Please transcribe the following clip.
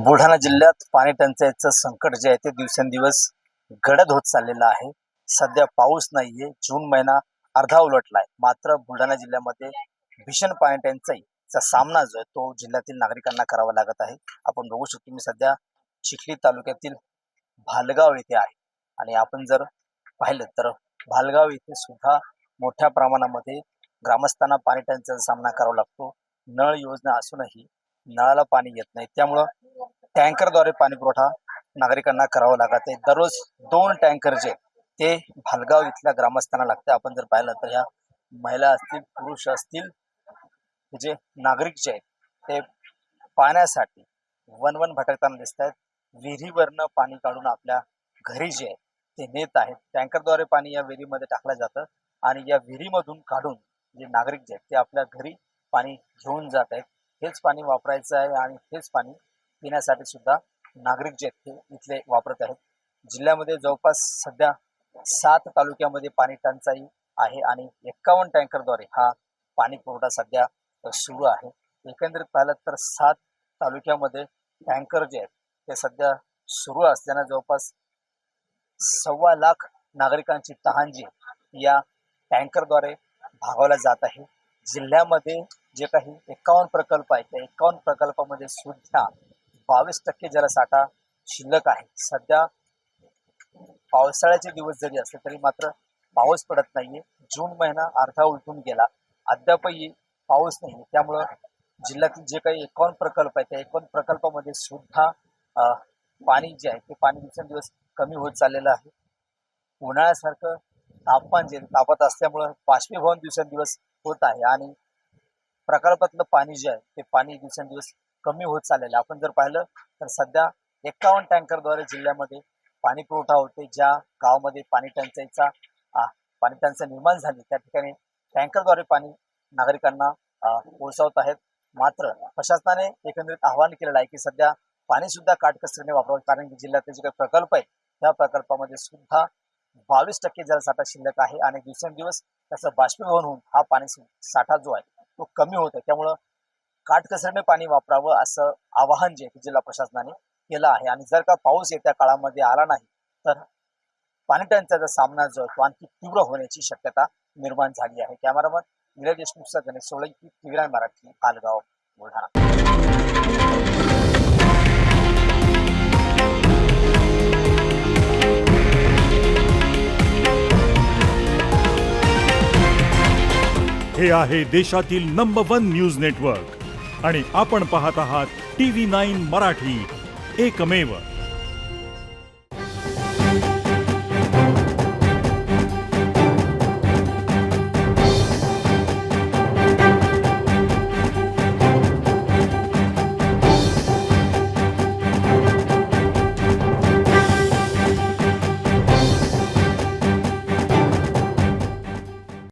बुलढाणा जिल्ह्यात पाणी टंचाईचं संकट जे आहे ते दिवसेंदिवस गडद होत चाललेलं आहे. सध्या पाऊस नाहीये, जून महिना अर्धा उलटलाय, मात्र बुलढाणा जिल्ह्यामध्ये भीषण पाणी टंचाईचा सामना जो आहे तो जिल्ह्यातील नागरिकांना करावा लागत आहे. आपण बघू शकतो मी सध्या चिखली तालुक्यातील भालगाव येथे आहे आणि आपण जर पाहिलं तर भालगाव येथे सुद्धा मोठ्या प्रमाणामध्ये ग्रामस्थांना पाणी टंचाईचा सामना करावा लागतो. नळ योजना असूनही नळाला पाणी येत नाही, त्यामुळं टँकरद्वारे पाणी पुरवठा नागरिकांना करावा लागत आहे. दररोज 2 टँकर जे ते भालगाव इथल्या ग्रामस्थांना लागते. आपण जर पाहिलं तर ह्या महिला असतील, पुरुष असतील, जे नागरिक जे आहेत ते पाण्यासाठी वन भटकताना दिसत आहेत. विहिरीवरनं पाणी काढून आपल्या घरी जे आहे ते नेत आहेत. टँकरद्वारे पाणी या विहिरीमध्ये टाकलं जातं आणि या विहिरीमधून काढून जे नागरिक जे आहेत ते आपल्या घरी पाणी घेऊन जात आहेत. हेच पाणी वापरायचं आहे आणि हेच पाणी पिण्यासाठी सुद्धा नागरिक जे आहेत ते इथले वापरत आहेत. जिल्ह्यामध्ये जवळपास सध्या 7 तालुक्यामध्ये पाणी टंचाई आहे आणि 51 टँकरद्वारे हा पाणी पुरवठा सध्या सुरू आहे. एकंदरीत पाहिलं तर 7 तालुक्यामध्ये टँकर जे आहेत ते सध्या सुरू असल्यानं जवळपास 1.25 लाख नागरिकांची तहान जी या टँकरद्वारे भागवल्या जात आहे. जिल्ह्यामध्ये जे काही 51 प्रकल्प आहेत त्या 51 प्रकल्पामध्ये सुद्धा 22% जलसाठा शिल्लक आहे. सध्या पावसाळ्याचे दिवस जरी असले तरी मात्र पाऊस पडत नाहीये. जून महिना अर्धा उलटून गेला, अद्यापही पाऊस नाही. त्यामुळं जिल्ह्यातील जे काही 51 प्रकल्प आहेत त्या 51 प्रकल्पामध्ये सुद्धा पाणी जे आहे ते पाणी दिवसेंदिवस कमी होत चाललेलं आहे. उन्हाळ्यासारखं तापमान जे तापत असल्यामुळं बाष्पीभवन दिवसेंदिवस होत आहे आणि प्रकल्पातलं पाणी जे आहे ते पाणी दिवसेंदिवस कमी होत चाललेलं आहे. आपण जर पाहिलं तर सध्या 51 टँकरद्वारे जिल्ह्यामध्ये पाणी पुरवठा होते. ज्या गावामध्ये पाणी टंचाई निर्माण झाली त्या ठिकाणी टँकरद्वारे पाणी नागरिकांना पोहोचवत आहेत. मात्र प्रशासनाने एकंदरीत आवाहन केलेलं आहे की सध्या पाणी सुद्धा काटकसरीने वापरावं, कारण की जिल्ह्यातले जे काही प्रकल्प आहेत त्या प्रकल्पामध्ये सुद्धा 22% जलसाठा शिल्लक आहे आणि दिवसेंदिवस त्याचं बाष्पीभवन होऊन हा पाणी साठा जो आहे तो कमी होत आहे. त्यामुळं काटकसरीने पाणी वापरावं असं आवाहन जे जिल्हा प्रशासनाने केलं आहे. आणि जर का पाऊस येत्या काळामध्ये आला नाही तर पाणी टंचाईचा सामना जो आहे तो आणखी तीव्र होण्याची शक्यता निर्माण झाली आहे. कॅमेरामन नीरज देशमुखचा गणेश सोळंकी, TV9 मराठी, भालगाव, बुलढाणा. हे आहे देशातील नंबर 1 न्यूज नेटवर्क आणि आपण पाहत आहात TV9 मराठी, एकमेव.